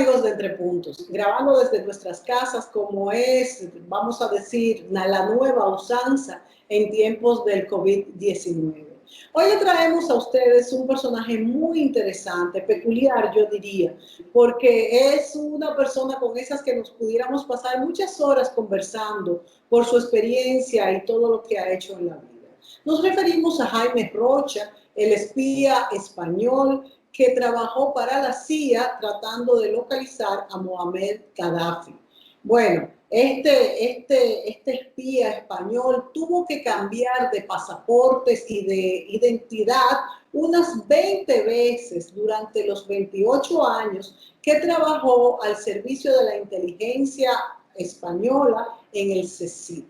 amigos de Entre Puntos, grabando desde nuestras casas como es, vamos a decir, la nueva usanza en tiempos del COVID-19. Hoy le traemos a ustedes un personaje muy interesante, peculiar yo diría, porque es una persona con esas que nos pudiéramos pasar muchas horas conversando por su experiencia y todo lo que ha hecho en la vida. Nos referimos a Jaime Rocha, el espía español que trabajó para la CIA tratando de localizar a Mohamed Gaddafi. Bueno, este espía español tuvo que cambiar de pasaportes y de identidad unas 20 veces durante los 28 años que trabajó al servicio de la inteligencia española en el CSIC.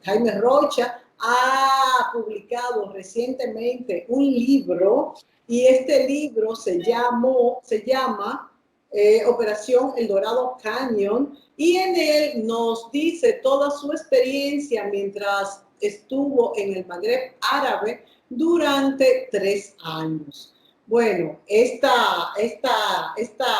Jaime Rocha ha publicado recientemente un libro y este libro se llama Operación El Dorado Canyon y en él nos dice toda su experiencia mientras estuvo en el Magreb árabe durante 3 años. Bueno, esta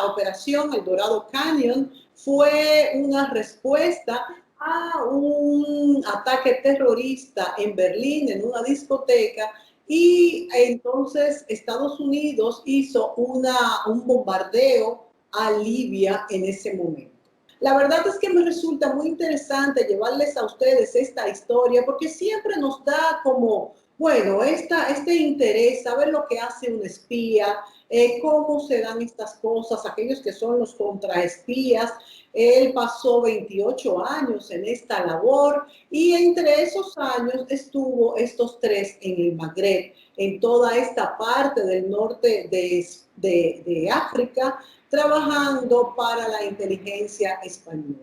operación, el Dorado Canyon, fue una respuesta a un ataque terrorista en Berlín, en una discoteca, y entonces Estados Unidos hizo un bombardeo a Libia en ese momento. La verdad es que me resulta muy interesante llevarles a ustedes esta historia porque siempre nos da como, bueno, este interés, saber lo que hace un espía, cómo se dan estas cosas, aquellos que son los contraespías. Él pasó 28 años en esta labor y entre esos años estuvo estos 3 en el Magreb, en toda esta parte del norte de África, trabajando para la inteligencia española.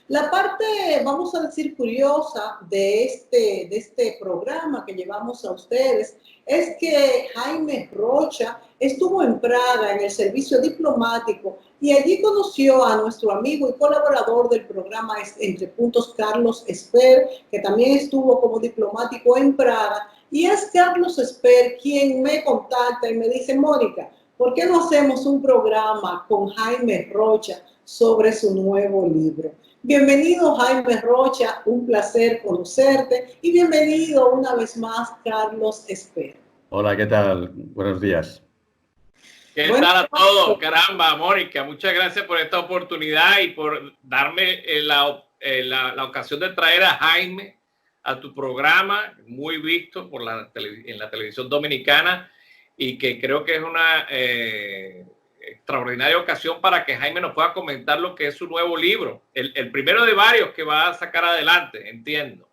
La parte, vamos a decir, curiosa de este programa que llevamos a ustedes es que Jaime Rocha estuvo en Praga en el servicio diplomático y allí conoció a nuestro amigo y colaborador del programa Entre Puntos, Carlos Esper, que también estuvo como diplomático en Praga. Y es Carlos Esper quien me contacta y me dice, Mónica, ¿por qué no hacemos un programa con Jaime Rocha sobre su nuevo libro? Bienvenido, Jaime Rocha, un placer conocerte y bienvenido una vez más, Carlos Esper. Hola, ¿qué tal? Buenos días. ¿Qué tal a todos? Caramba, Mónica, muchas gracias por esta oportunidad y por darme la ocasión de traer a Jaime a tu programa, muy visto en la televisión dominicana, y que creo que es una extraordinaria ocasión para que Jaime nos pueda comentar lo que es su nuevo libro, el primero de varios que va a sacar adelante, entiendo,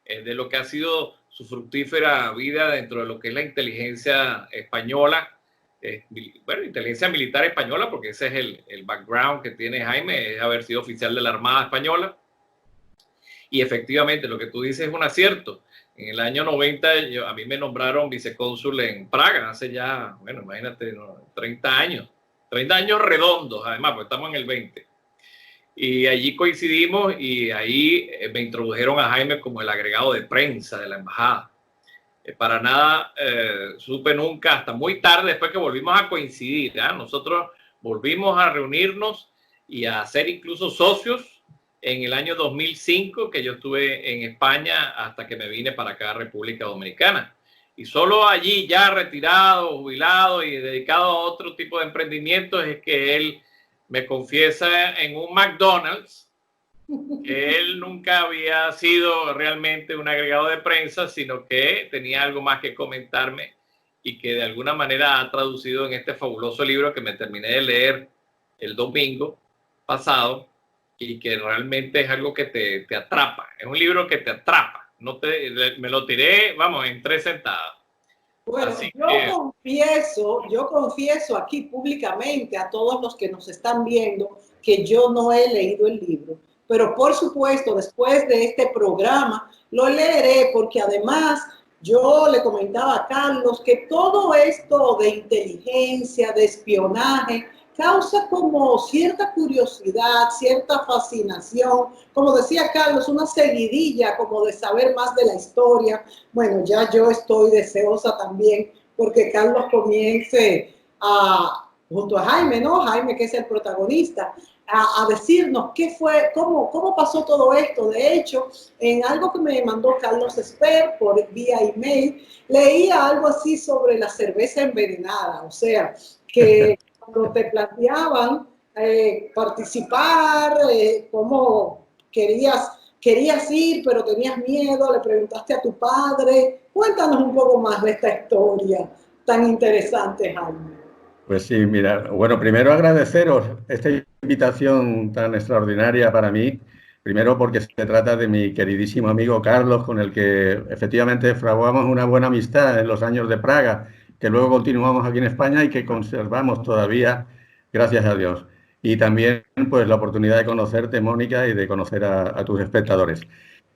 de lo que ha sido su fructífera vida dentro de lo que es la inteligencia española, inteligencia militar española, porque ese es el background que tiene Jaime, es haber sido oficial de la Armada Española. Y efectivamente, lo que tú dices es un acierto. En el año 90 a mí me nombraron vicecónsul en Praga, hace ya, bueno, imagínate, 30 años redondos, además, porque estamos en el 20. Y allí coincidimos y ahí me introdujeron a Jaime como el agregado de prensa de la embajada. Para nada supe nunca, hasta muy tarde, después que volvimos a coincidir, nosotros volvimos a reunirnos y a ser incluso socios en el año 2005, que yo estuve en España hasta que me vine para acá a República Dominicana. Y solo allí, ya retirado, jubilado y dedicado a otro tipo de emprendimientos, es que él me confiesa en un McDonald's que él nunca había sido realmente un agregado de prensa, sino que tenía algo más que comentarme y que de alguna manera ha traducido en este fabuloso libro que me terminé de leer el domingo pasado y que realmente es algo que te atrapa. Es un libro que te atrapa. Me lo tiré, vamos, en 3 sentadas. Bueno, yo confieso aquí públicamente a todos los que nos están viendo que yo no he leído el libro. Pero por supuesto, después de este programa, lo leeré porque además yo le comentaba a Carlos que todo esto de inteligencia, de espionaje, causa como cierta curiosidad, cierta fascinación, como decía Carlos, una seguidilla como de saber más de la historia. Bueno, ya yo estoy deseosa también porque Carlos comience a junto a Jaime, ¿no? Jaime, que es el protagonista, a decirnos qué fue, cómo pasó todo esto. De hecho, en algo que me mandó Carlos Esper por vía email, leía algo así sobre la cerveza envenenada, o sea, que cuando te planteaban participar, cómo querías ir, pero tenías miedo, le preguntaste a tu padre. Cuéntanos un poco más de esta historia tan interesante, Jaime. Pues sí, mira, bueno, primero agradeceros esta invitación tan extraordinaria para mí. Primero porque se trata de mi queridísimo amigo Carlos, con el que efectivamente fraguamos una buena amistad en los años de Praga, que luego continuamos aquí en España y que conservamos todavía, gracias a Dios. Y también pues la oportunidad de conocerte, Mónica, y de conocer a tus espectadores.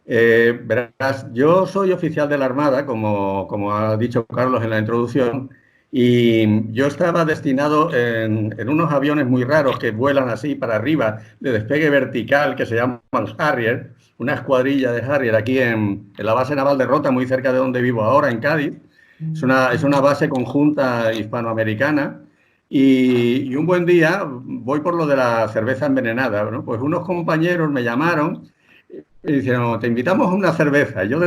Verás, yo soy oficial de la Armada, como ha dicho Carlos en la introducción, y yo estaba destinado en unos aviones muy raros que vuelan así para arriba, de despegue vertical, que se llaman Harrier, una escuadrilla de Harrier aquí en la base naval de Rota, muy cerca de donde vivo ahora, en Cádiz. Es una base conjunta hispanoamericana. Y un buen día voy por lo de la cerveza envenenada, ¿no? Pues unos compañeros me llamaron y dijeron, te invitamos a una cerveza. Yo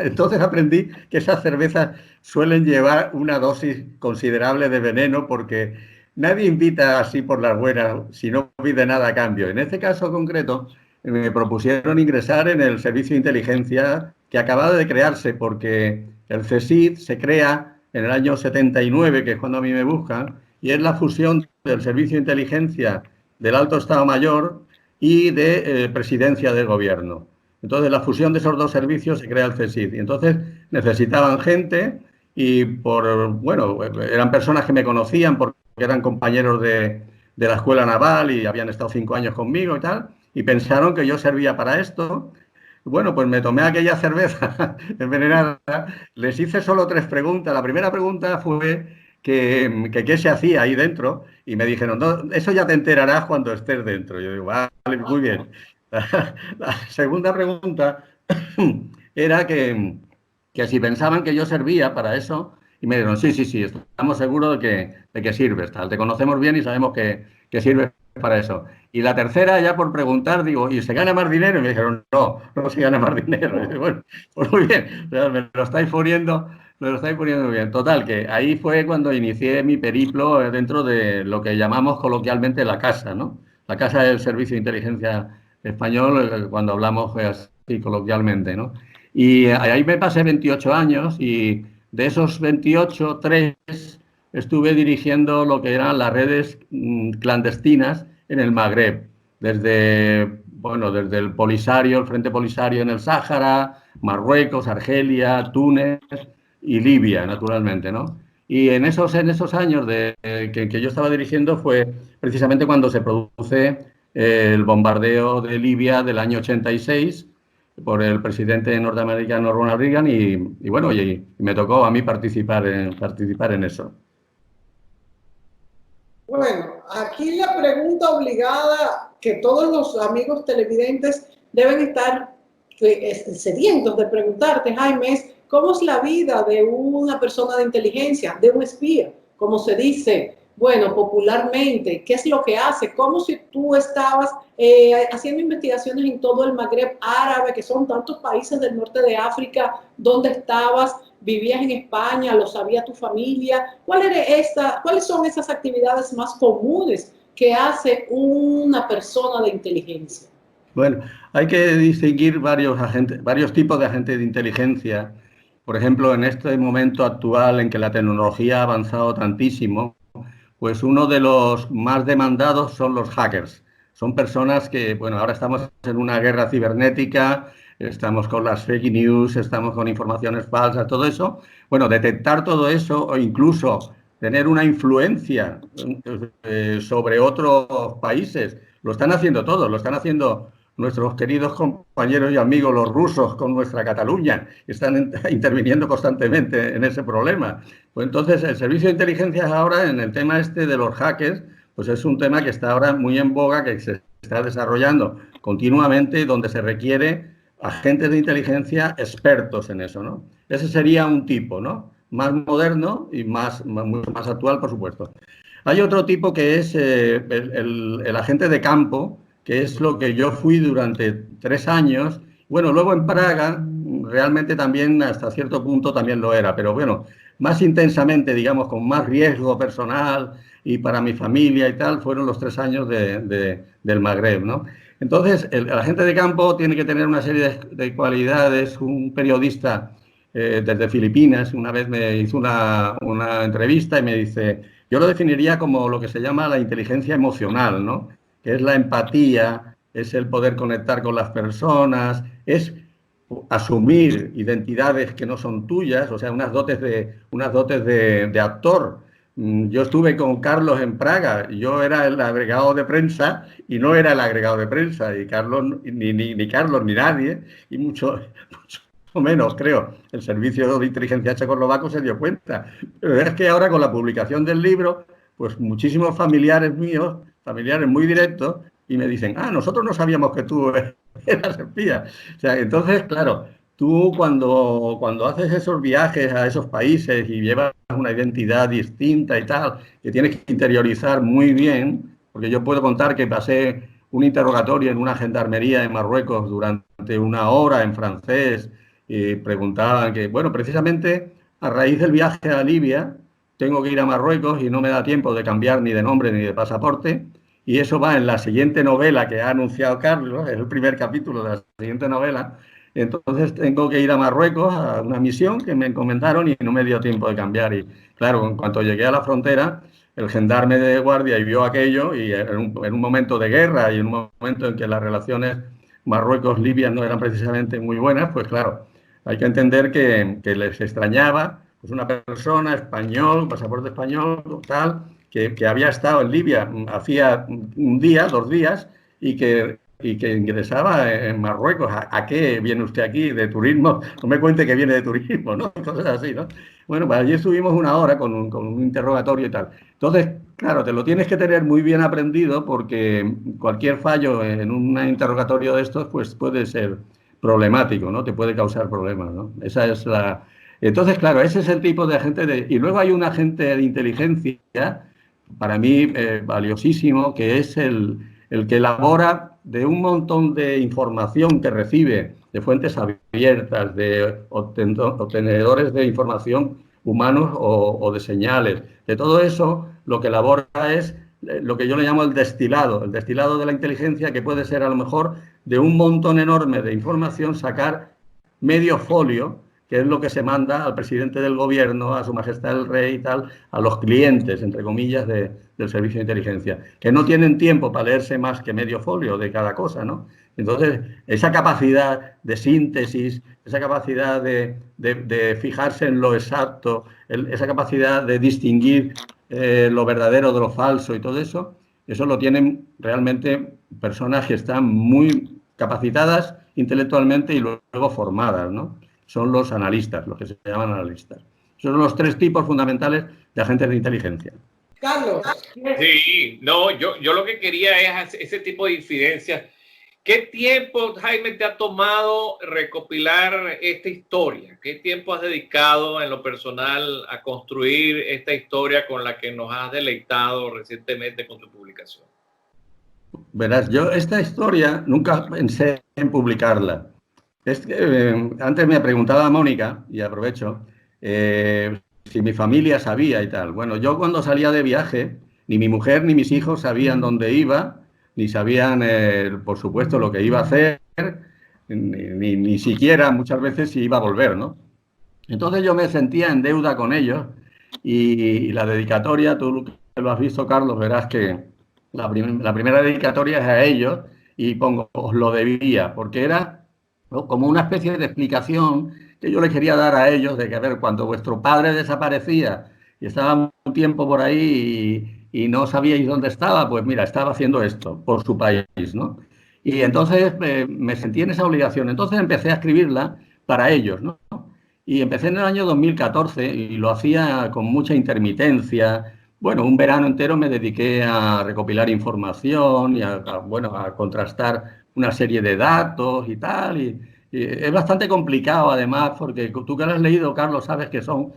entonces aprendí que esas cervezas suelen llevar una dosis considerable de veneno porque nadie invita así por las buenas si no pide nada a cambio. En este caso concreto me propusieron ingresar en el servicio de inteligencia que acababa de crearse porque el CSIC se crea en el año 79, que es cuando a mí me buscan, y es la fusión del servicio de inteligencia del Alto Estado Mayor y de presidencia del gobierno. Entonces, la fusión de esos dos servicios se crea el CSIC. Y entonces necesitaban gente y bueno, eran personas que me conocían porque eran compañeros de la escuela naval y habían estado 5 años conmigo y tal, y pensaron que yo servía para esto. Bueno, pues me tomé aquella cerveza envenenada, les hice solo 3 preguntas. La primera pregunta fue que qué se hacía ahí dentro y me dijeron, no, eso ya te enterarás cuando estés dentro. Yo digo, vale, muy bien. La segunda pregunta era que si pensaban que yo servía para eso, y me dijeron, sí, sí, sí, estamos seguros de que sirves, tal, te conocemos bien y sabemos que sirves para eso. Y la tercera, ya por preguntar, digo, ¿y se gana más dinero? Y me dijeron, no, no se gana más dinero. Y dije, bueno, pues muy bien, o sea, me lo estáis poniendo bien. Total, que ahí fue cuando inicié mi periplo dentro de lo que llamamos coloquialmente la casa, ¿no? La casa del Servicio de Inteligencia Español, cuando hablamos así coloquialmente, ¿no? Y ahí me pasé 28 años y de esos 28, 3 estuve dirigiendo lo que eran las redes clandestinas en el Magreb, desde el Polisario, el Frente Polisario en el Sáhara, Marruecos, Argelia, Túnez y Libia, naturalmente, ¿no? Y en esos años que yo estaba dirigiendo fue precisamente cuando se produce el bombardeo de Libia del año 86 por el presidente norteamericano Ronald Reagan y bueno, y me tocó a mí participar en eso. Bueno, aquí la pregunta obligada que todos los amigos televidentes deben estar sedientos de preguntarte, Jaime, es ¿cómo es la vida de una persona de inteligencia, de un espía? Como se dice, bueno, popularmente, ¿qué es lo que hace? Como si tú estabas haciendo investigaciones en todo el Magreb árabe, que son tantos países del norte de África, ¿dónde estabas? ¿Vivías en España? ¿Lo sabía tu familia? ¿Cuáles son esas actividades más comunes que hace una persona de inteligencia? Bueno, hay que distinguir varios tipos de agentes de inteligencia. Por ejemplo, en este momento actual en que la tecnología ha avanzado tantísimo, pues uno de los más demandados son los hackers. Son personas que, bueno, ahora estamos en una guerra cibernética, estamos con las fake news, estamos con informaciones falsas, todo eso. Bueno, detectar todo eso o incluso tener una influencia sobre otros países, lo están haciendo todos, lo están haciendo nuestros queridos compañeros y amigos los rusos con nuestra Cataluña, están interviniendo constantemente en ese problema. Pues entonces el servicio de inteligencia ahora en el tema este de los hackers, pues es un tema que está ahora muy en boga, que se está desarrollando continuamente, donde se requiere agentes de inteligencia expertos en eso, ¿no? Ese sería un tipo, ¿no? Más moderno y mucho más actual, por supuesto. Hay otro tipo que es el agente de campo, que es lo que yo fui durante 3 años. Bueno, luego en Praga realmente también hasta cierto punto también lo era, pero bueno, más intensamente, digamos, con más riesgo personal y para mi familia y tal, fueron los 3 años del Magreb, ¿no? Entonces, el agente de campo tiene que tener una serie de cualidades. Un periodista desde Filipinas una vez me hizo una entrevista y me dice, yo lo definiría como lo que se llama la inteligencia emocional, ¿no? Que es la empatía, es el poder conectar con las personas, es asumir identidades que no son tuyas, o sea, unas dotes de actor. Yo estuve con Carlos en Praga, yo era el agregado de prensa y no era el agregado de prensa, y Carlos, ni Carlos ni nadie, y mucho menos, creo, el servicio de inteligencia checoslovaco se dio cuenta. Pero es que ahora con la publicación del libro, pues muchísimos familiares míos, familiares muy directos, y me dicen, nosotros no sabíamos que tú eras espía. O sea, entonces, claro, tú cuando haces esos viajes a esos países y llevas una identidad distinta y tal, que tienes que interiorizar muy bien, porque yo puedo contar que pasé un interrogatorio en una gendarmería en Marruecos durante 1 hora en francés, y preguntaban que, bueno, precisamente a raíz del viaje a Libia, tengo que ir a Marruecos y no me da tiempo de cambiar ni de nombre ni de pasaporte, y eso va en la siguiente novela que ha anunciado Carlos, es el primer capítulo de la siguiente novela. Entonces tengo que ir a Marruecos a una misión que me encomendaron y no me dio tiempo de cambiar. Y claro, en cuanto llegué a la frontera, el gendarme de guardia y vio aquello, y en un momento de guerra y en un momento en que las relaciones Marruecos-Libia no eran precisamente muy buenas, pues claro, hay que entender que les extrañaba pues una persona español, pasaporte español, tal, que había estado en Libia hacía 1 día, 2 días, y que ingresaba en Marruecos. ¿A qué viene usted aquí de turismo? No me cuente que viene de turismo, ¿no? Cosas así, ¿no? Bueno, pues allí estuvimos 1 hora con un interrogatorio y tal. Entonces, claro, te lo tienes que tener muy bien aprendido, porque cualquier fallo en un interrogatorio de estos pues puede ser problemático, ¿no? Te puede causar problemas, ¿no? Esa es la... Entonces, claro, ese es el tipo de agente de... Y luego hay un agente de inteligencia, para mí valiosísimo, que es el que elabora de un montón de información que recibe de fuentes abiertas, de obtenedores de información humanos o de señales. De todo eso, lo que elabora es lo que yo le llamo el destilado de la inteligencia, que puede ser a lo mejor de un montón enorme de información sacar medio folio, que es lo que se manda al presidente del gobierno, a su majestad el rey y tal, a los clientes, entre comillas, del servicio de inteligencia, que no tienen tiempo para leerse más que medio folio de cada cosa, ¿no? Entonces, esa capacidad de síntesis, esa capacidad de fijarse en lo exacto, esa capacidad de distinguir lo verdadero de lo falso y todo eso, eso lo tienen realmente personas que están muy capacitadas intelectualmente y luego formadas, ¿no? Son los analistas, los que se llaman analistas. Son los 3 tipos fundamentales de agentes de inteligencia. Carlos. Sí, no, yo lo que quería es ese tipo de infidencias. ¿Qué tiempo, Jaime, te ha tomado recopilar esta historia? ¿Qué tiempo has dedicado en lo personal a construir esta historia con la que nos has deleitado recientemente con tu publicación? Verás, yo esta historia nunca pensé en publicarla. Es que, antes me preguntaba Mónica, y aprovecho, si mi familia sabía y tal. Bueno, yo cuando salía de viaje, ni mi mujer ni mis hijos sabían dónde iba, ni sabían, por supuesto, lo que iba a hacer, ni siquiera muchas veces si iba a volver, ¿no? Entonces yo me sentía en deuda con ellos, y la dedicatoria, tú que lo has visto, Carlos, verás que la primera dedicatoria es a ellos, y pongo, os lo debía, porque era, ¿no?, como una especie de explicación que yo les quería dar a ellos de que, a ver, cuando vuestro padre desaparecía y estaba un tiempo por ahí y no sabíais dónde estaba, pues mira, estaba haciendo esto por su país, ¿no? Y entonces me sentí en esa obligación. Entonces empecé a escribirla para ellos, ¿no? Y empecé en el año 2014 y lo hacía con mucha intermitencia. Bueno, un verano entero me dediqué a recopilar información y bueno, a contrastar una serie de datos y tal. Y es bastante complicado, además, porque tú que lo has leído, Carlos, sabes que son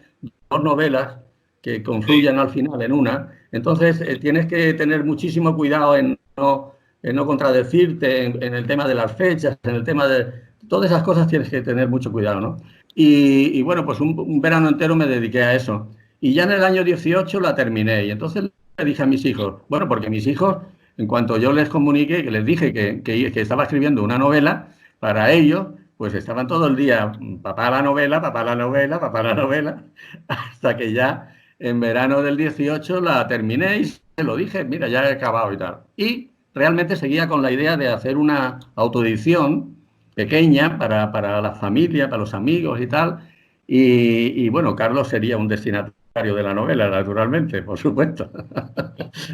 2 novelas que confluyen al final en una. Entonces, tienes que tener muchísimo cuidado en no contradecirte en el tema de las fechas, en el tema de... Todas esas cosas tienes que tener mucho cuidado, ¿no? Y bueno, pues un verano entero me dediqué a eso. Y ya en el año 18 la terminé. Y entonces le dije a mis hijos, bueno, porque mis hijos, en cuanto yo les comuniqué, que les dije que estaba escribiendo una novela, para ellos, pues estaban todo el día, papá la novela, papá la novela, papá la novela, hasta que ya en verano del 18 la terminé y se lo dije, mira, ya he acabado y tal. Y realmente seguía con la idea de hacer una autoedición pequeña para la familia, para los amigos y tal. Y bueno, Carlos sería un destinatario de la novela, naturalmente, por supuesto.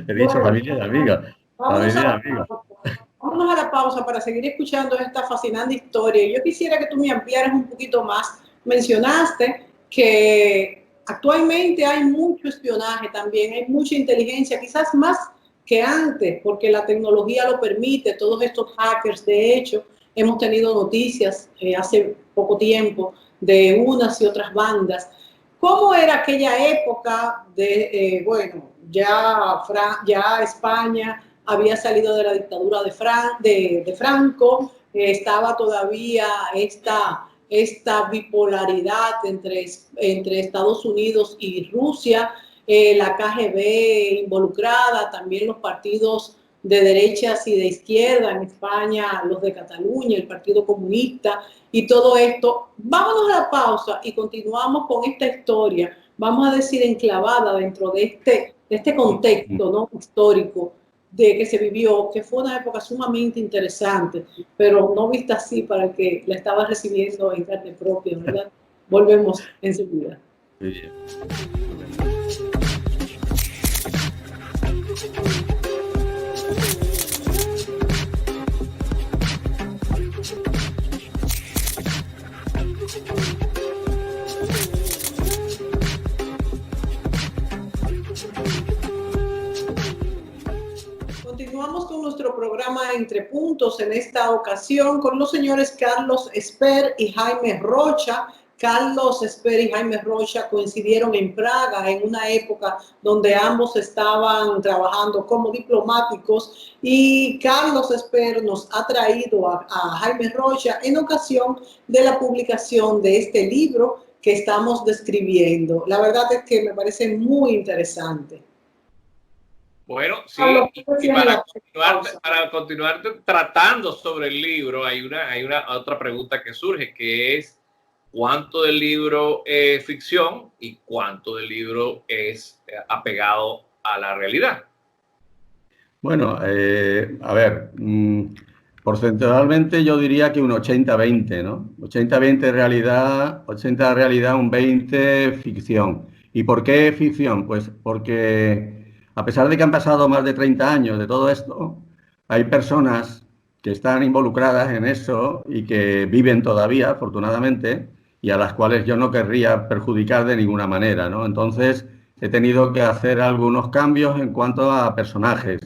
He dicho Bueno, familia y amigos. vámonos Familia a y la amigos. pausa. Vámonos a la pausa para seguir escuchando esta fascinante historia. Yo quisiera que tú me ampliaras un poquito más. Mencionaste que actualmente hay mucho espionaje también, hay mucha inteligencia, quizás más que antes, porque la tecnología lo permite, todos estos hackers, de hecho, hemos tenido noticias hace poco tiempo de unas y otras bandas. ¿Cómo era aquella época de, bueno, ya España había salido de la dictadura de Franco, estaba todavía esta bipolaridad entre Estados Unidos y Rusia, la KGB involucrada, también los partidos de derechas y de izquierda en España, los de Cataluña, el Partido Comunista y todo esto. Vámonos a la pausa y continuamos con esta historia, vamos a decir enclavada dentro de este contexto, ¿no?, histórico de que se vivió, que fue una época sumamente interesante, pero no vista así para el que la estaba recibiendo en carne propia, ¿verdad? Volvemos enseguida. Sí. Continuamos con nuestro programa Entre Puntos, en esta ocasión con los señores Carlos Esper y Jaime Rocha. Carlos Esper y Jaime Rocha coincidieron en Praga en una época donde ambos estaban trabajando como diplomáticos, y Carlos Esper nos ha traído a Jaime Rocha en ocasión de la publicación de este libro que estamos describiendo. La verdad es que me parece muy interesante. Bueno, sí, Carlos, y para continuar tratando sobre el libro, hay una otra pregunta que surge, que es cuánto del libro es ficción y cuánto del libro es apegado a la realidad. Bueno, a ver, porcentualmente yo diría que un 80-20, ¿no? 80-20 realidad, 80 realidad, un 20 ficción. ¿Y por qué ficción? Pues porque a pesar de que han pasado más de 30 años de todo esto, hay personas que están involucradas en eso y que viven todavía, afortunadamente, y a las cuales yo no querría perjudicar de ninguna manera, ¿no? Entonces, he tenido que hacer algunos cambios en cuanto a personajes.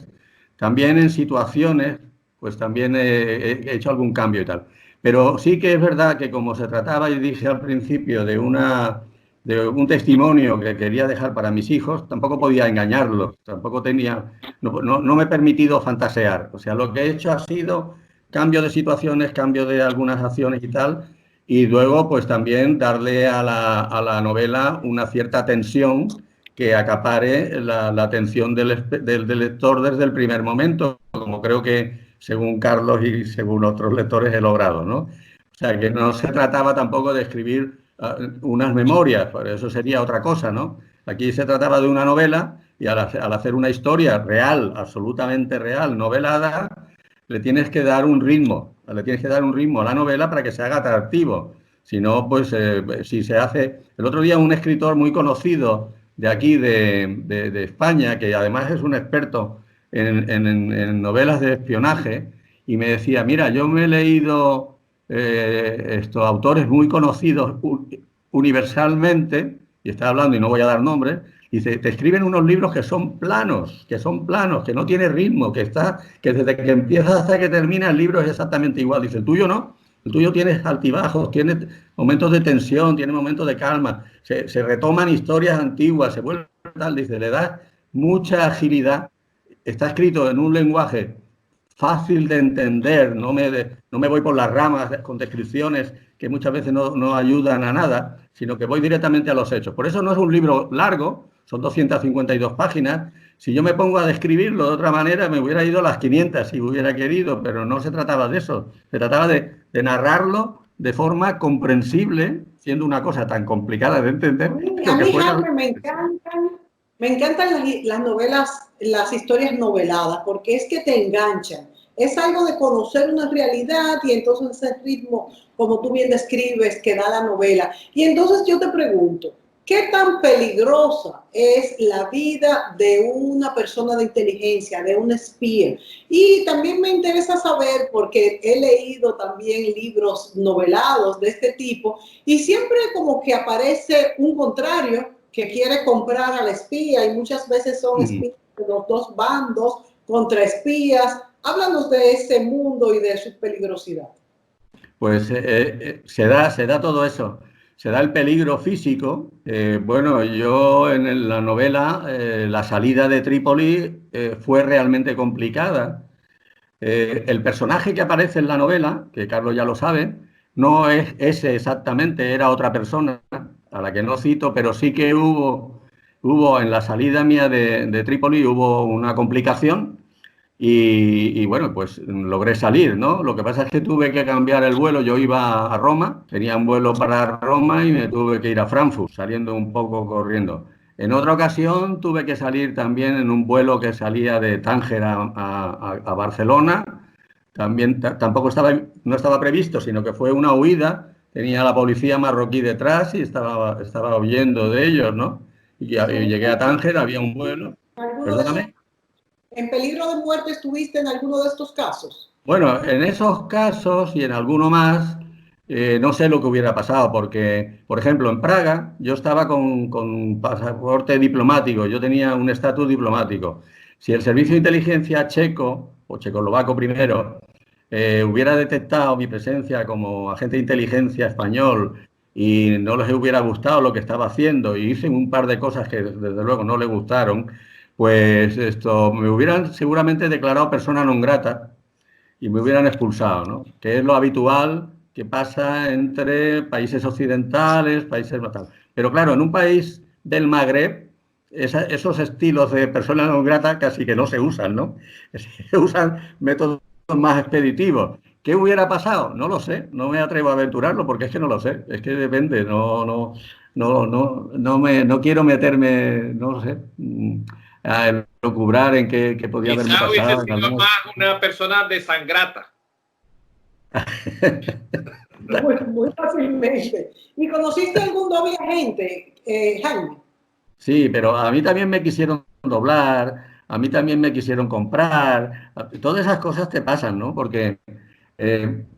También en situaciones, pues también he hecho algún cambio y tal. Pero sí que es verdad que como se trataba, y dije al principio, de un testimonio que quería dejar para mis hijos, tampoco podía engañarlos, tampoco tenía, no me he permitido fantasear. O sea, lo que he hecho ha sido cambio de situaciones, cambio de algunas acciones y tal, y luego pues también darle a la novela una cierta tensión que acapare la atención del lector desde el primer momento, como creo que según Carlos y según otros lectores he logrado, ¿no? O sea, que no se trataba tampoco de escribir unas memorias, por eso sería otra cosa, ¿no? Aquí se trataba de una novela y al hacer una historia real, absolutamente real, novelada, le tienes que dar un ritmo a la novela para que se haga atractivo. Si no, pues si se hace... El otro día un escritor muy conocido de aquí, de España, que además es un experto en novelas de espionaje, y me decía, mira, yo me he leído estos autores muy conocidos universalmente, y está hablando y no voy a dar nombres, dice, te escriben unos libros que son planos, que no tiene ritmo, que desde que empieza hasta que termina el libro es exactamente igual. Dice, el tuyo no, El tuyo tiene altibajos, tiene momentos de tensión, tiene momentos de calma, se retoman historias antiguas, se vuelve tal, dice, le das mucha agilidad. Está escrito en un lenguaje fácil de entender, no me voy por las ramas con descripciones que muchas veces no ayudan a nada, sino que voy directamente a los hechos. Por eso no es un libro largo, son 252 páginas. Si yo me pongo a describirlo de otra manera, me hubiera ido a las 500 si hubiera querido, pero no se trataba de eso. Se trataba de narrarlo de forma comprensible, siendo una cosa tan complicada de entender. A mí, Jaime, me encantan las novelas, las historias noveladas, porque es que te enganchan. Es algo de conocer una realidad y entonces ese ritmo, como tú bien describes, que da la novela. Y entonces yo te pregunto, ¿qué tan peligrosa es la vida de una persona de inteligencia, de un espía? Y también me interesa saber, porque he leído también libros novelados de este tipo, y siempre como que aparece un contrario que quiere comprar al espía, y muchas veces son espías de los dos bandos contra espías. Háblanos de ese mundo y de su peligrosidad. Pues se da todo eso. Se da el peligro físico. Bueno, yo en la novela, la salida de Trípoli fue realmente complicada. El personaje que aparece en la novela, que Carlos ya lo sabe, no es ese exactamente, era otra persona, a la que no cito, pero sí que hubo en la salida mía de Trípoli, hubo una complicación. Y bueno, pues logré salir, ¿no? Lo que pasa es que tuve que cambiar el vuelo. Yo iba a Roma, tenía un vuelo para Roma y me tuve que ir a Frankfurt, saliendo un poco corriendo. En otra ocasión tuve que salir también en un vuelo que salía de Tánger a Barcelona. También tampoco no estaba previsto, sino que fue una huida. Tenía la policía marroquí detrás y estaba huyendo de ellos, ¿no? Y llegué a Tánger, había un vuelo. Perdóname. ¿En peligro de muerte estuviste en alguno de estos casos? Bueno, en esos casos y en alguno más, no sé lo que hubiera pasado, porque, por ejemplo, en Praga yo estaba con pasaporte diplomático, yo tenía un estatus diplomático. Si el servicio de inteligencia checo, o checoslovaco primero, hubiera detectado mi presencia como agente de inteligencia español y no les hubiera gustado lo que estaba haciendo y hice un par de cosas que desde luego no les gustaron, pues esto me hubieran seguramente declarado persona non grata y me hubieran expulsado, ¿no? Que es lo habitual que pasa entre países occidentales, países tal. Pero claro, en un país del Magreb, esos estilos de persona non grata casi que no se usan, ¿no? Se usan métodos más expeditivos. ¿Qué hubiera pasado? No lo sé, no me atrevo a aventurarlo porque es que no lo sé, es que depende, no quiero meterme, no lo sé, a lucubrar en qué podía haberme Quizá hubiese pasado. sido más una persona desangrata. Muy fácilmente. ¿Y conociste algún doble agente, Jaime? Sí, pero a mí también me quisieron doblar, a mí también me quisieron comprar, todas esas cosas te pasan, ¿no? Porque,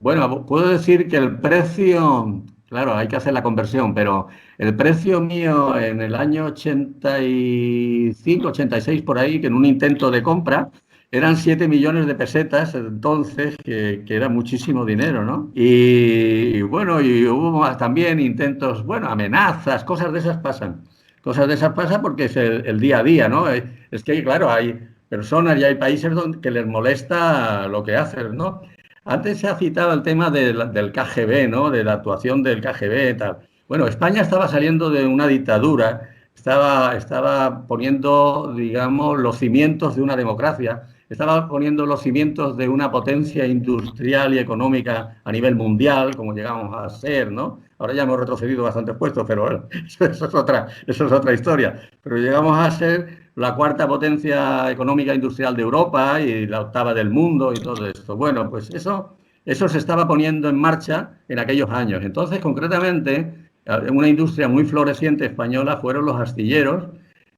bueno, puedo decir que el precio, claro, hay que hacer la conversión, pero el precio mío en el año 85, 86 por ahí, que en un intento de compra, eran 7 millones de pesetas entonces, que era muchísimo dinero, ¿no? Y bueno, y hubo también intentos, bueno, amenazas, cosas de esas pasan. Cosas de esas pasan porque es el día a día, ¿no? Es que, claro, hay personas y hay países que les molesta lo que haces, ¿no? Antes se ha citado el tema del KGB, ¿no? De la actuación del KGB y tal. Bueno, España estaba saliendo de una dictadura, estaba poniendo, digamos, los cimientos de una democracia, estaba poniendo los cimientos de una potencia industrial y económica a nivel mundial, como llegamos a ser, ¿no? Ahora ya hemos retrocedido bastantes puestos, pero bueno, eso es otra historia. Pero llegamos a ser la cuarta potencia económica industrial de Europa y la octava del mundo y todo esto. Bueno, pues eso se estaba poniendo en marcha en aquellos años. Entonces, concretamente, una industria muy floreciente española fueron los astilleros,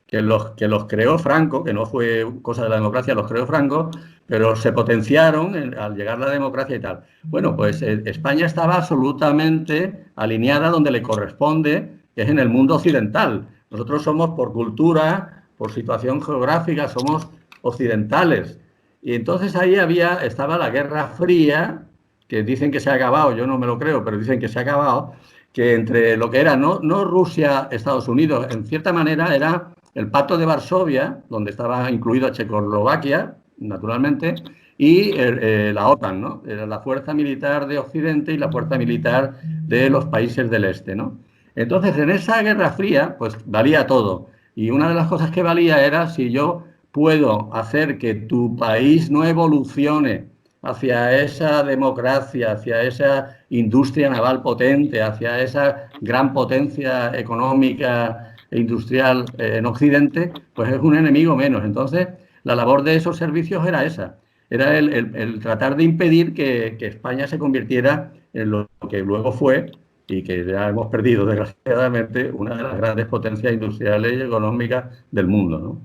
que los creó Franco, que no fue cosa de la democracia, los creó Franco, pero se potenciaron al llegar la democracia y tal. Bueno, pues España estaba absolutamente alineada donde le corresponde, que es en el mundo occidental. Nosotros somos por cultura, por situación geográfica, somos occidentales. Y entonces ahí estaba la Guerra Fría, que dicen que se ha acabado, yo no me lo creo, pero dicen que se ha acabado, que entre lo que era no Rusia, Estados Unidos, en cierta manera era el Pacto de Varsovia, donde estaba incluido Checoslovaquia, naturalmente, y la OTAN, ¿no? Era la fuerza militar de Occidente y la fuerza militar de los países del Este, ¿no? Entonces, en esa Guerra Fría, pues valía todo. Y una de las cosas que valía era si yo puedo hacer que tu país no evolucione hacia esa democracia, hacia esa industria naval potente, hacia esa gran potencia económica e industrial en Occidente, pues es un enemigo menos. Entonces, la labor de esos servicios era esa, era el tratar de impedir que España se convirtiera en lo que luego fue, y que ya hemos perdido, desgraciadamente, una de las grandes potencias industriales y económicas del mundo, ¿no?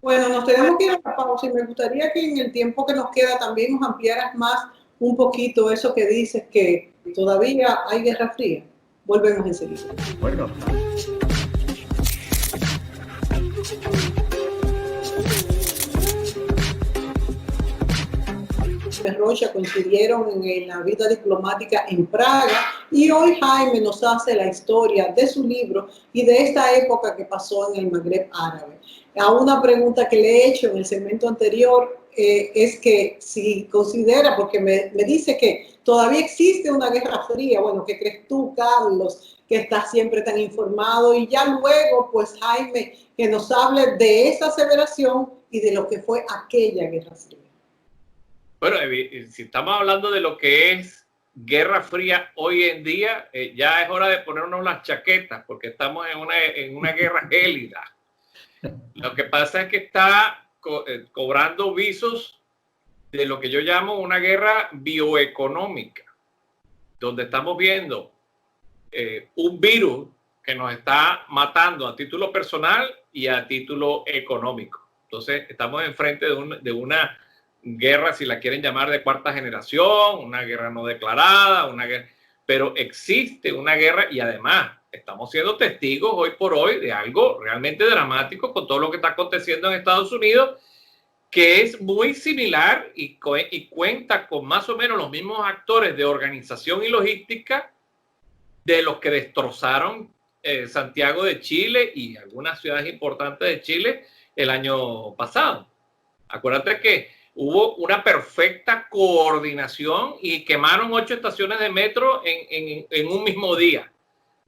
Bueno, nos tenemos que ir a la pausa y me gustaría que en el tiempo que nos queda también nos ampliaras más un poquito eso que dices, que todavía hay Guerra Fría. Volvemos enseguida. Bueno. Rocha coincidieron en la vida diplomática en Praga, y hoy Jaime nos hace la historia de su libro y de esta época que pasó en el Magreb árabe. A una pregunta que le he hecho en el segmento anterior es que si considera, porque me dice que todavía existe una Guerra Fría. Bueno, ¿qué crees tú, Carlos, que estás siempre tan informado? Y ya luego, pues Jaime, que nos hable de esa aseveración y de lo que fue aquella Guerra Fría. Bueno, si estamos hablando de lo que es Guerra Fría hoy en día, ya es hora de ponernos las chaquetas, porque estamos en una guerra gélida. Lo que pasa es que está cobrando visos de lo que yo llamo una guerra bioeconómica, donde estamos viendo un virus que nos está matando a título personal y a título económico. Entonces, estamos enfrente de una guerra, si la quieren llamar, de cuarta generación, una guerra no declarada, una guerra, pero existe una guerra, y además estamos siendo testigos hoy por hoy de algo realmente dramático con todo lo que está aconteciendo en Estados Unidos, que es muy similar y cuenta con más o menos los mismos actores de organización y logística de los que destrozaron Santiago de Chile y algunas ciudades importantes de Chile el año pasado. Acuérdate que hubo una perfecta coordinación y quemaron 8 estaciones de metro en un mismo día.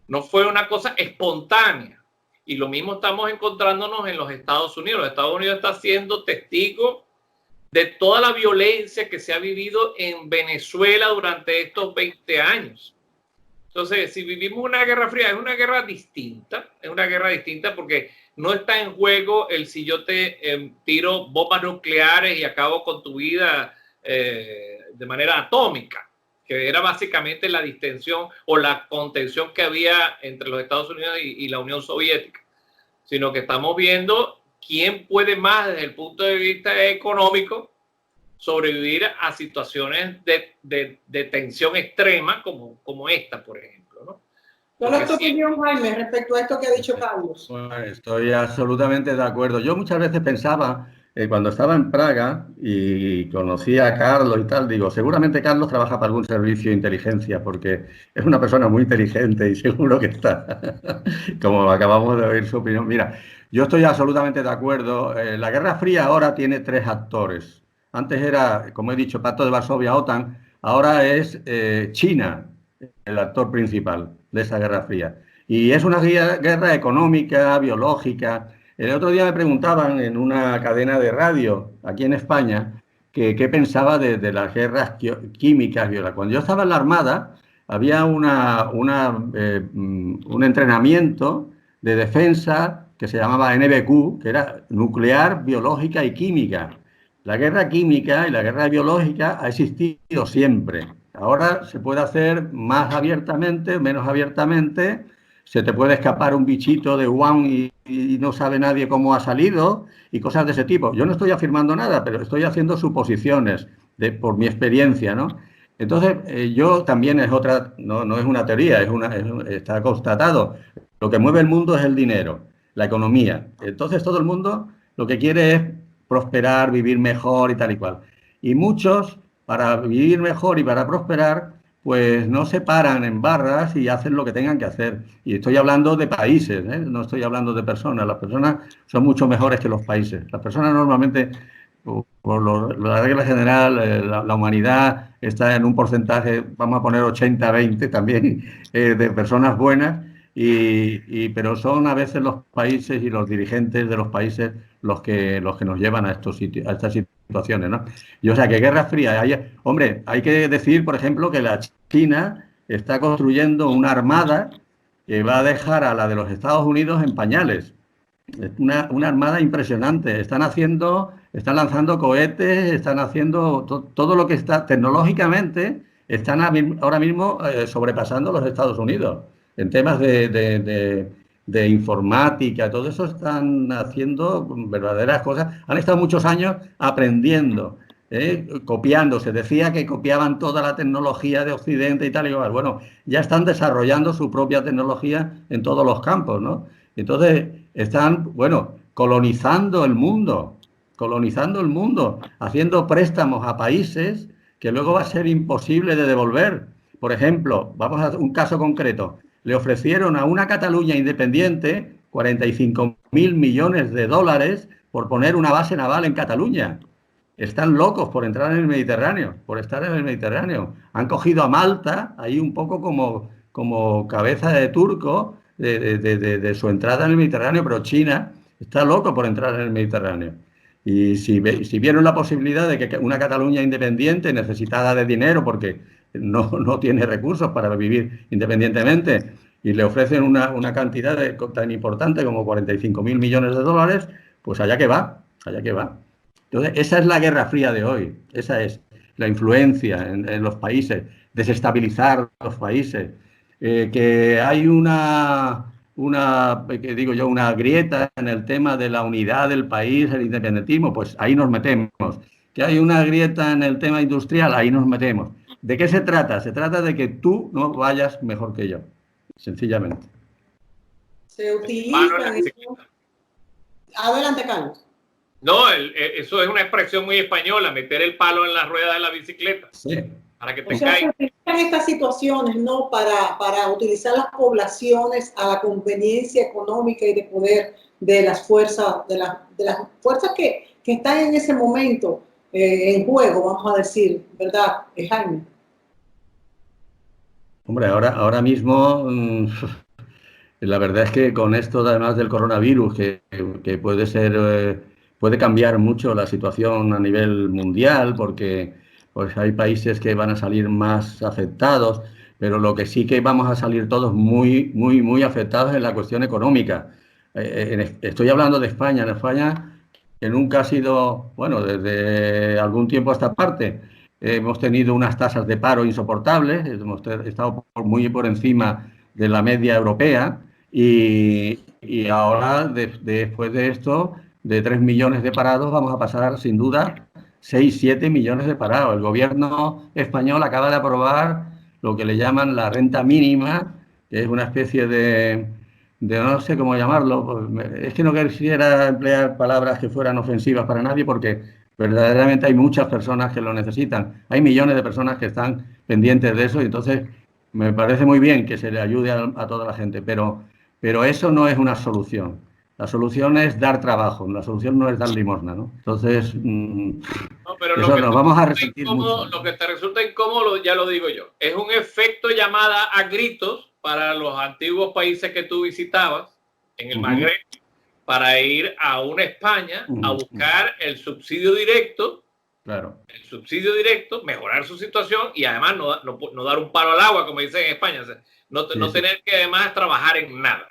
No fue una cosa espontánea. Y lo mismo estamos encontrándonos en los Estados Unidos. Los Estados Unidos está siendo testigo de toda la violencia que se ha vivido en Venezuela durante estos 20 años. Entonces, si vivimos una guerra fría, es una guerra distinta porque no está en juego el si yo te tiro bombas nucleares y acabo con tu vida de manera atómica, que era básicamente la distensión o la contención que había entre los Estados Unidos y la Unión Soviética, sino que estamos viendo quién puede más desde el punto de vista económico sobrevivir a situaciones de tensión extrema como esta, por ejemplo, ¿no? ¿Cuál es tu opinión, Jaime, respecto a esto que ha dicho Carlos? Bueno, estoy absolutamente de acuerdo. Yo muchas veces pensaba, cuando estaba en Praga y conocía a Carlos y tal, digo, seguramente Carlos trabaja para algún servicio de inteligencia, porque es una persona muy inteligente y seguro que está, como acabamos de oír su opinión. Mira, yo estoy absolutamente de acuerdo. La Guerra Fría ahora tiene 3 actores. Antes era, como he dicho, Pacto de Varsovia, OTAN, ahora es China el actor principal de esa Guerra Fría. Y es una guerra económica, biológica. El otro día me preguntaban en una cadena de radio aquí en España qué pensaba de las guerras químicas. Cuando yo estaba en la Armada había un entrenamiento de defensa que se llamaba NBQ, que era nuclear, biológica y química. La guerra química y la guerra biológica ha existido siempre. Ahora se puede hacer más abiertamente, menos abiertamente. Se te puede escapar un bichito de Wuhan y no sabe nadie cómo ha salido y cosas de ese tipo. Yo no estoy afirmando nada, pero estoy haciendo suposiciones por mi experiencia, ¿no? Entonces, yo también es otra, no es una teoría, está constatado. Lo que mueve el mundo es el dinero, la economía. Entonces, todo el mundo lo que quiere es prosperar, vivir mejor y tal y cual. Y muchos para vivir mejor y para prosperar, pues no se paran en barras y hacen lo que tengan que hacer. Y estoy hablando de países, ¿eh? No estoy hablando de personas. Las personas son mucho mejores que los países. Las personas normalmente, la regla general, la humanidad está en un porcentaje, vamos a poner 80-20 también, de personas buenas, pero son a veces los países y los dirigentes de los países los que nos llevan a estos sitios, a estas situaciones, ¿no? Y o sea, que Guerra Fría, hombre, hay que decir, por ejemplo, que la China está construyendo una armada que va a dejar a la de los Estados Unidos en pañales. Es una armada impresionante. Están lanzando cohetes, están haciendo todo lo que está tecnológicamente, están ahora mismo sobrepasando a los Estados Unidos. En temas de informática, todo eso están haciendo verdaderas cosas. Han estado muchos años aprendiendo, copiando. Se decía que copiaban toda la tecnología de Occidente y tal y igual. Bueno, ya están desarrollando su propia tecnología en todos los campos, ¿no? Entonces, están, bueno, colonizando el mundo, haciendo préstamos a países que luego va a ser imposible de devolver. Por ejemplo, vamos a un caso concreto. Le ofrecieron a una Cataluña independiente 45.000 millones de dólares por poner una base naval en Cataluña. Están locos por entrar en el Mediterráneo, por estar en el Mediterráneo. Han cogido a Malta ahí un poco como cabeza de turco de su entrada en el Mediterráneo, pero China está loco por entrar en el Mediterráneo. Y si vieron la posibilidad de que una Cataluña independiente, necesitada de dinero porque no tiene recursos para vivir independientemente, y le ofrecen una cantidad tan importante como 45.000 millones de dólares, pues allá que va, allá que va. Entonces, esa es la Guerra Fría de hoy, esa es la influencia en los países, desestabilizar los países, que hay que digo yo, una grieta en el tema de la unidad del país, el independentismo, pues ahí nos metemos. Que hay una grieta en el tema industrial, ahí nos metemos. ¿De qué se trata? Se trata de que tú no vayas mejor que yo, sencillamente. Se utilizan... Adelante, Carlos. No, eso es una expresión muy española, meter el palo en la rueda de la bicicleta. Sí. Para que te se utilizan estas situaciones, ¿no? Para utilizar las poblaciones a la conveniencia económica y de poder de las fuerzas, de las fuerzas que están en ese momento en juego, vamos a decir, ¿verdad, Jaime? Hombre, ahora mismo, la verdad es que con esto, además del coronavirus, que puede ser, puede cambiar mucho la situación a nivel mundial, porque pues hay países que van a salir más afectados, pero lo que sí que vamos a salir todos muy afectados es la cuestión económica. Estoy hablando de España. En España, que nunca ha sido, bueno, desde algún tiempo a esta parte, hemos tenido unas tasas de paro insoportables, hemos estado muy por encima de la media europea y ahora, después de esto, de 3 millones de parados, vamos a pasar sin duda 6-7 millones de parados. El gobierno español acaba de aprobar lo que le llaman la renta mínima, que es una especie de no sé cómo llamarlo. Es que no quisiera emplear palabras que fueran ofensivas para nadie porque verdaderamente hay muchas personas que lo necesitan. Hay millones de personas que están pendientes de eso y entonces me parece muy bien que se le ayude a toda la gente, pero eso no es una solución. La solución es dar trabajo, la solución no es dar limosna, ¿no? Entonces, no, pero eso nos vamos a resentir mucho. Lo que te resulta incómodo, ya lo digo yo, es un efecto llamada a gritos para los antiguos países que tú visitabas en el Magreb, para ir a una España a buscar el subsidio directo, claro, mejorar su situación y además no dar un palo al agua, como dicen en España, o sea, no tener que además trabajar en nada.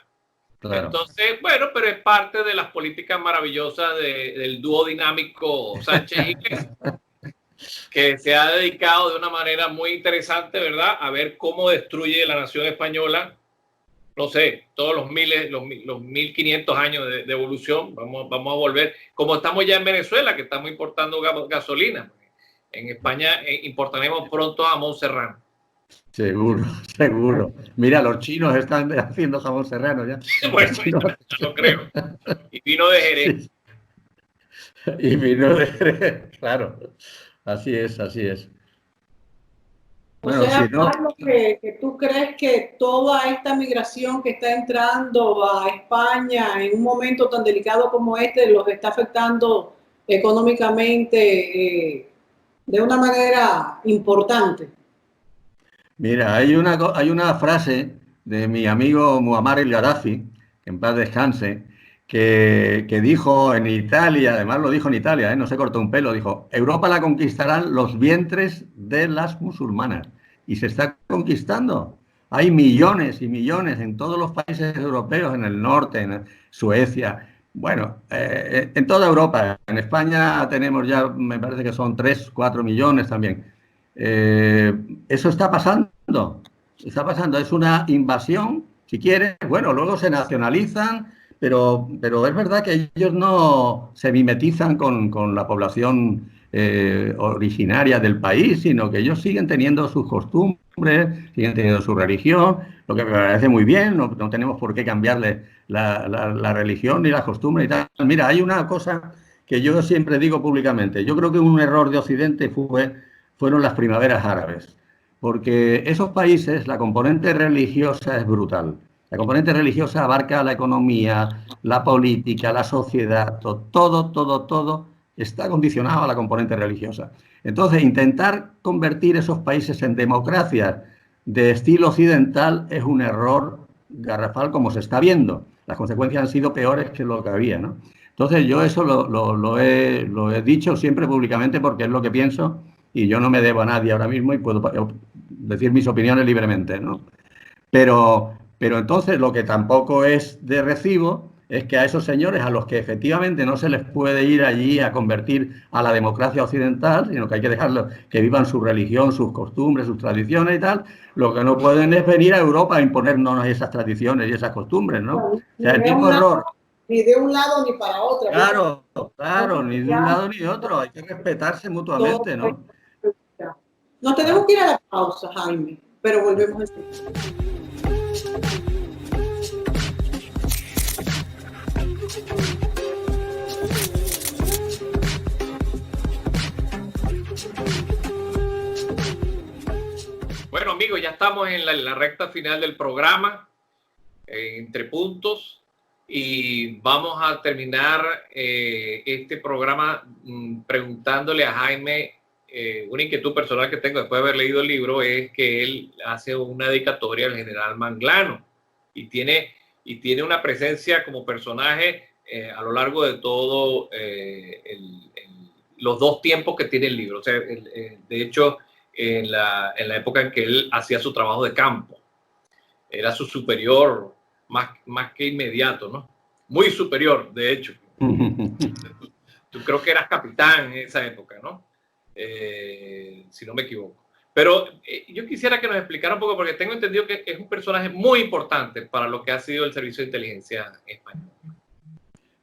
Claro. Entonces, bueno, pero es parte de las políticas maravillosas del dúo dinámico Sánchez-Iglesias, que se ha dedicado de una manera muy interesante, ¿verdad?, a ver cómo destruye la nación española, no sé, todos los 1500 años de evolución. Vamos a volver, como estamos ya en Venezuela, que estamos importando gasolina. En España importaremos pronto jamón serrano. Seguro. Mira, los chinos están haciendo jamón serrano ya. Bueno, ya lo creo. Y vino de Jerez. Sí. Y vino de Jerez, claro. Así es. O Bueno, sea, si no, Carlos, que tú crees que toda esta migración que está entrando a España en un momento tan delicado como este los está afectando económicamente de una manera importante. mira, hay una frase de mi amigo Muammar el Gaddafi, que en paz descanse, que dijo en Italia, además lo dijo en Italia, no se cortó un pelo, dijo, Europa la conquistarán los vientres de las musulmanas. Y se está conquistando. Hay millones y millones en todos los países europeos, en el norte, en Suecia, bueno, en toda Europa. En España tenemos ya, me parece que son 3, 4 millones también. Eh, Eso está pasando, es una invasión, si quieres, bueno, luego se nacionalizan, pero es verdad que ellos no se mimetizan con la población originaria del país, sino que ellos siguen teniendo sus costumbres, siguen teniendo su religión, lo que me parece muy bien, no tenemos por qué cambiarle la religión ni las costumbres y tal. Mira, hay una cosa que yo siempre digo públicamente, yo creo que un error de Occidente fueron las primaveras árabes, porque esos países, la componente religiosa es brutal. La componente religiosa abarca la economía, la política, la sociedad, todo está condicionado a la componente religiosa. Entonces, intentar convertir esos países en democracias de estilo occidental es un error garrafal, como se está viendo. Las consecuencias han sido peores que lo que había, ¿no? Entonces, yo eso lo he dicho siempre públicamente porque es lo que pienso y yo no me debo a nadie ahora mismo y puedo decir mis opiniones libremente, ¿no? Pero entonces lo que tampoco es de recibo es que a esos señores a los que efectivamente no se les puede ir allí a convertir a la democracia occidental, sino que hay que dejarlos que vivan su religión, sus costumbres, sus tradiciones y tal, lo que no pueden es venir a Europa a imponernos esas tradiciones y esas costumbres, ¿no? O sea, el mismo error. Ni de un lado ni para otro. Claro, claro, ni de un lado ni de otro, hay que respetarse mutuamente, ¿no? Nos tenemos que ir a la pausa, Jaime, pero volvemos a escuchar. Bueno, amigos, ya estamos en la recta final del programa, entre puntos, y vamos a terminar este programa preguntándole a Jaime, una inquietud personal que tengo después de haber leído el libro, es que él hace una dedicatoria al general Manglano y tiene una presencia como personaje a lo largo de todo los dos tiempos que tiene el libro. O sea, de hecho, en la época en que él hacía su trabajo de campo. Era su superior, más que inmediato, ¿no? Muy superior, de hecho. Tú creo que eras capitán en esa época, ¿no? Si no me equivoco. Pero yo quisiera que nos explicara un poco, porque tengo entendido que es un personaje muy importante para lo que ha sido el Servicio de Inteligencia español.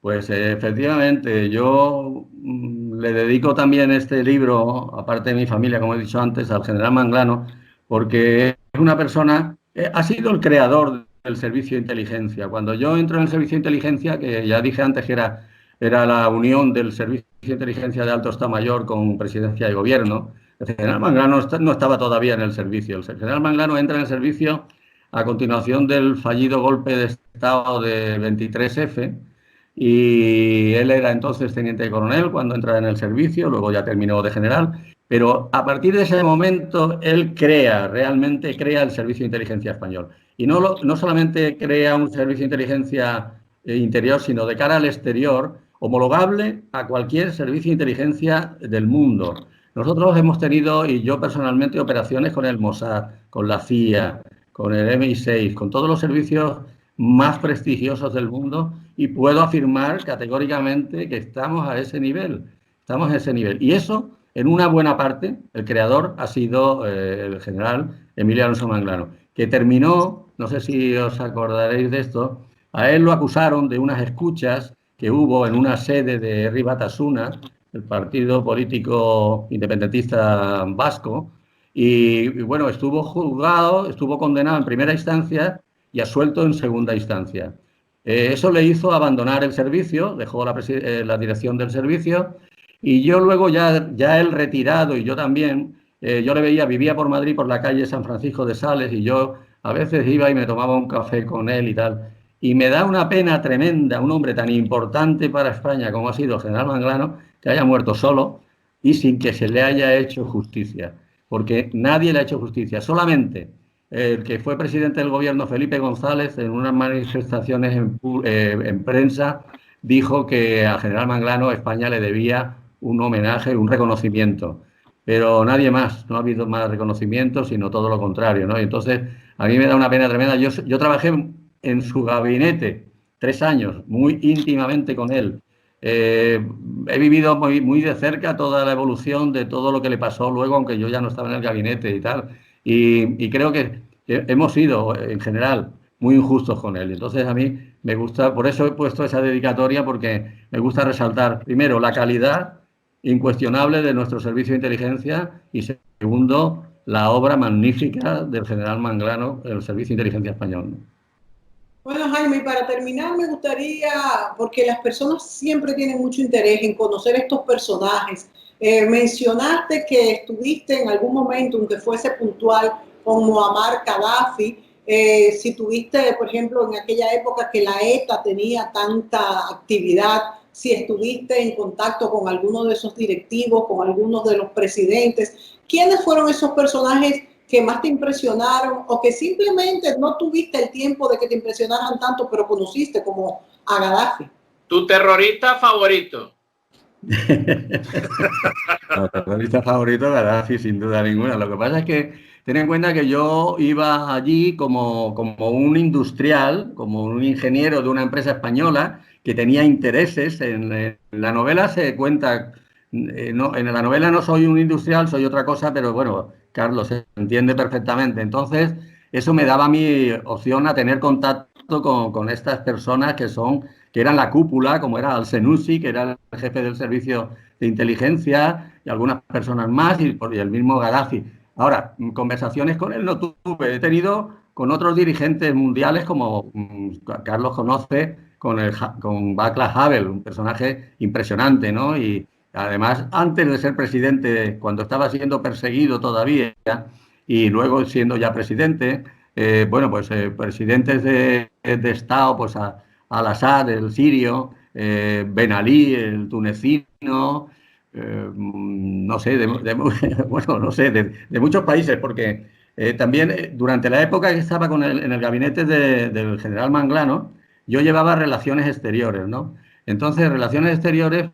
Pues efectivamente, yo le dedico también este libro, aparte de mi familia, como he dicho antes, al general Manglano, porque es una persona, ha sido el creador del servicio de inteligencia. Cuando yo entro en el servicio de inteligencia, que ya dije antes que era la unión del servicio de inteligencia de alto Estado Mayor con presidencia de gobierno, el general Manglano no estaba todavía en el servicio. El general Manglano entra en el servicio a continuación del fallido golpe de Estado de 23F, y él era entonces teniente coronel cuando entra en el servicio, luego ya terminó de general, pero a partir de ese momento él realmente crea el Servicio de Inteligencia Español. Y no solamente crea un servicio de inteligencia interior, sino de cara al exterior, homologable a cualquier servicio de inteligencia del mundo. Nosotros hemos tenido, y yo personalmente, operaciones con el Mossad, con la CIA, con el MI6, con todos los servicios más prestigiosos del mundo, y puedo afirmar categóricamente que estamos a ese nivel. Estamos a ese nivel. Y eso, en una buena parte, el creador ha sido el general Emilio Alonso Manglano, que terminó, no sé si os acordaréis de esto, a él lo acusaron de unas escuchas que hubo en una sede de Herri Batasuna, el partido político independentista vasco, y bueno, estuvo juzgado, estuvo condenado en primera instancia y absuelto en segunda instancia. Eso le hizo abandonar el servicio, dejó la dirección del servicio, y yo luego ya él retirado y yo también, yo le veía, vivía por Madrid, por la calle San Francisco de Sales, y yo a veces iba y me tomaba un café con él y tal. Y me da una pena tremenda un hombre tan importante para España como ha sido el general Manglano, que haya muerto solo y sin que se le haya hecho justicia. Porque nadie le ha hecho justicia. Solamente el que fue presidente del gobierno, Felipe González, en unas manifestaciones en prensa, dijo que al general Manglano España le debía un homenaje, un reconocimiento. Pero nadie más, no ha habido más reconocimiento, sino todo lo contrario, ¿no? Y entonces, a mí me da una pena tremenda. Yo trabajé en su gabinete 3 años, muy íntimamente con él. He vivido muy de cerca toda la evolución de todo lo que le pasó luego, aunque yo ya no estaba en el gabinete y tal. Y creo que hemos sido, en general, muy injustos con él. Entonces, a mí me gusta, por eso he puesto esa dedicatoria, porque me gusta resaltar, primero, la calidad incuestionable de nuestro servicio de inteligencia y, segundo, la obra magnífica del general Manglano, el Servicio de Inteligencia Español. Bueno, Jaime, y para terminar me gustaría, porque las personas siempre tienen mucho interés en conocer estos personajes, mencionaste que estuviste en algún momento, aunque fuese puntual, con Muammar Gaddafi, si tuviste, por ejemplo, en aquella época que la ETA tenía tanta actividad, si estuviste en contacto con alguno de esos directivos, con algunos de los presidentes, ¿quiénes fueron esos personajes que más te impresionaron o que simplemente no tuviste el tiempo de que te impresionaran tanto, pero conociste como a Gaddafi? ¿Tu terrorista favorito? No, terrorista favorito, Gaddafi, sin duda ninguna. Lo que pasa es que ten en cuenta que yo iba allí como un industrial, como un ingeniero de una empresa española que tenía intereses. En la novela se cuenta, no, en la novela no soy un industrial, soy otra cosa, pero bueno, Carlos se entiende perfectamente. Entonces, eso me daba mi opción a tener contacto con estas personas que eran la cúpula, como era Al-Senussi, que era el jefe del servicio de inteligencia, y algunas personas más, y el mismo Gaddafi. Ahora, conversaciones con él no tuve, he tenido con otros dirigentes mundiales, como Carlos conoce, con Václav Havel, un personaje impresionante, ¿no? Y además, antes de ser presidente, cuando estaba siendo perseguido todavía, y luego siendo ya presidente, bueno, pues presidentes de Estado, pues Al-Assad, el sirio, Ben Ali, el tunecino, no sé, bueno, no sé, de muchos países, porque también durante la época que estaba en el gabinete del general Manglano, yo llevaba relaciones exteriores, ¿no? Entonces, relaciones exteriores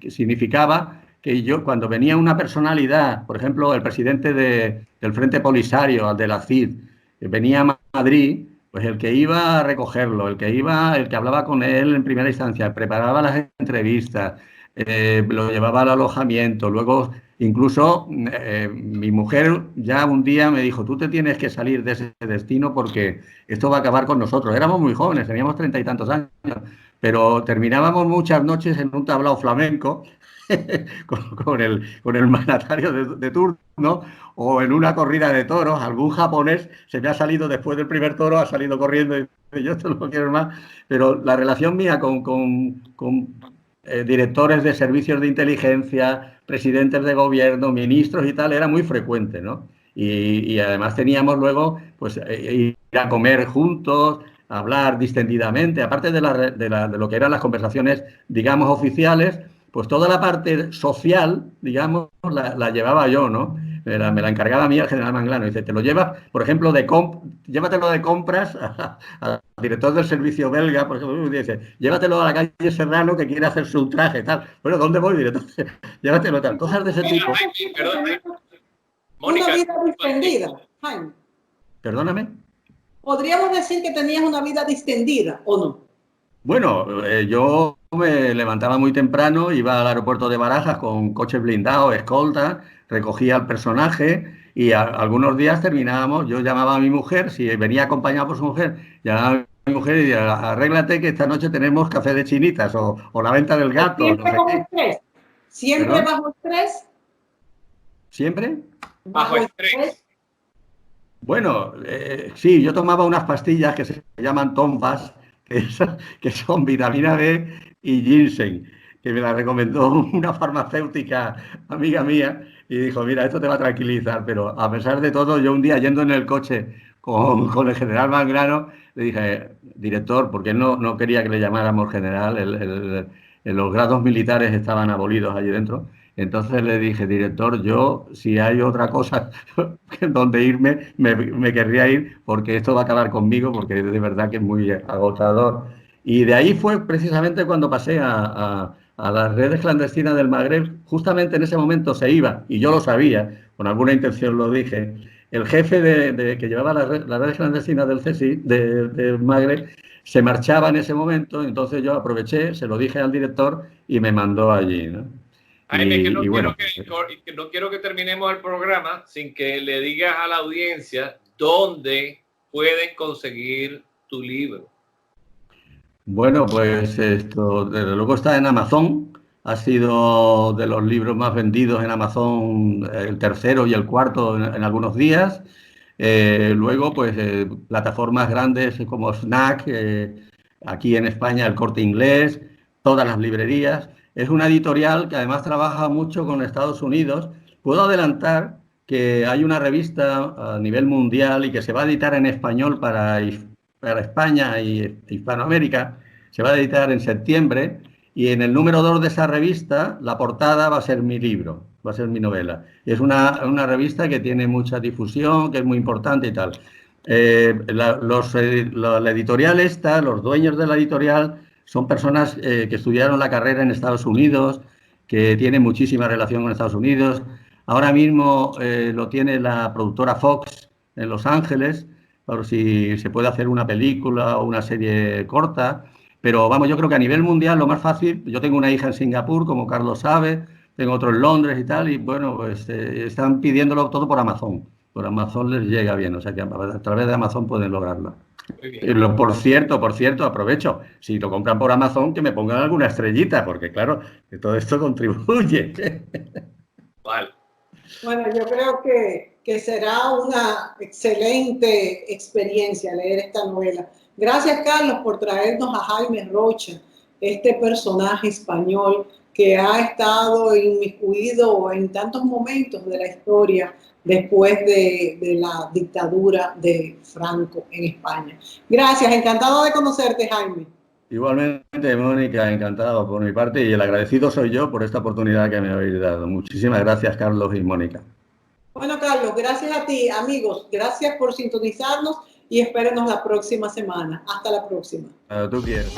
significaba que yo, cuando venía una personalidad, por ejemplo, el presidente del Frente Polisario, al de la CID, venía a Madrid, pues el que iba a recogerlo, el que hablaba con él en primera instancia, preparaba las entrevistas, lo llevaba al alojamiento, luego incluso mi mujer ya un día me dijo, tú te tienes que salir de ese destino porque esto va a acabar con nosotros. Éramos muy jóvenes, teníamos 30 y tantos años, pero terminábamos muchas noches en un tablao flamenco con el mandatario de turno, o en una corrida de toros. Algún japonés se me ha salido después del primer toro, ha salido corriendo y dice, yo esto no quiero más. Pero la relación mía con directores de servicios de inteligencia, presidentes de gobierno, ministros y tal, era muy frecuente, ¿no? Y además teníamos luego pues ir a comer juntos, a hablar distendidamente, aparte de lo que eran las conversaciones, digamos, oficiales, pues toda la parte social, digamos, la llevaba yo, ¿no? Me la encargaba a mí el general Manglano. Dice, te lo llevas, por ejemplo, llévatelo de compras al director del servicio belga, por ejemplo, dice, llévatelo a la calle Serrano que quiere hacerse un traje, tal. Bueno, ¿dónde voy? Entonces, llévatelo, tal. Cosas de ese tipo. Una vida distendida, Jaime. Perdóname. ¿Podríamos decir que tenías una vida distendida o no? Bueno, yo me levantaba muy temprano, iba al aeropuerto de Barajas con coches blindados, escolta, recogía al personaje y algunos días terminábamos, yo llamaba a mi mujer, si venía acompañado por su mujer, llamaba a mi mujer y decía, arréglate que esta noche tenemos café de chinitas o la venta del gato. Siempre no sé con qué. estrés. Siempre ¿Perdón? bajo estrés. ¿Siempre? Bajo estrés. Bueno, sí, yo tomaba unas pastillas que se llaman Tonfas, que son vitamina B y ginseng. que me la recomendó una farmacéutica amiga mía y dijo, mira, esto te va a tranquilizar, pero a pesar de todo, yo un día yendo en el coche con el general Mangrano, le dije, director, porque él no quería que le llamáramos general, los grados militares estaban abolidos allí dentro. Entonces le dije, director, yo si hay otra cosa donde irme, me querría ir porque esto va a acabar conmigo, porque de verdad que es muy agotador. Y de ahí fue precisamente cuando pasé a las redes clandestinas del Magreb. Justamente en ese momento se iba, y yo lo sabía, con alguna intención lo dije, el jefe que llevaba las redes clandestinas del CSI, del Magreb, se marchaba en ese momento. Entonces yo aproveché, se lo dije al director y me mandó allí, ¿no? Jaime, que no, bueno, que no quiero que terminemos el programa sin que le digas a la audiencia dónde pueden conseguir tu libro. Bueno, pues esto, desde luego está en Amazon. Ha sido de los libros más vendidos en Amazon, el tercero y el cuarto en algunos días. Luego, pues plataformas grandes como Fnac, aquí en España el Corte Inglés, todas las librerías. Es una editorial que además trabaja mucho con Estados Unidos. Puedo adelantar que hay una revista a nivel mundial y que se va a editar en español para España y Hispanoamérica. Se va a editar en septiembre, y en el número 2 de esa revista la portada va a ser mi libro, va a ser mi novela. Es una revista que tiene mucha difusión, que es muy importante y tal. La editorial esta, los dueños de la editorial, son personas que estudiaron la carrera en Estados Unidos, que tienen muchísima relación con Estados Unidos. Ahora mismo lo tiene la productora Fox en Los Ángeles, por si se puede hacer una película o una serie corta. Pero vamos, yo creo que a nivel mundial lo más fácil, yo tengo una hija en Singapur, como Carlos sabe, tengo otro en Londres y tal, y bueno, pues están pidiéndolo todo por Amazon. Por Amazon les llega bien, o sea que a través de Amazon pueden lograrlo. Por cierto, aprovecho, si lo compran por Amazon, que me pongan alguna estrellita, porque claro, que todo esto contribuye. Vale. Bueno, yo creo que será una excelente experiencia leer esta novela. Gracias, Carlos, por traernos a Jaime Rocha, este personaje español que ha estado inmiscuido en tantos momentos de la historia después de la dictadura de Franco en España. Gracias, encantado de conocerte, Jaime. Igualmente, Mónica, encantado por mi parte, y el agradecido soy yo por esta oportunidad que me habéis dado. Muchísimas gracias, Carlos y Mónica. Bueno, Carlos, gracias a ti, amigos. Gracias por sintonizarnos y espérenos la próxima semana. Hasta la próxima. Tú quieres.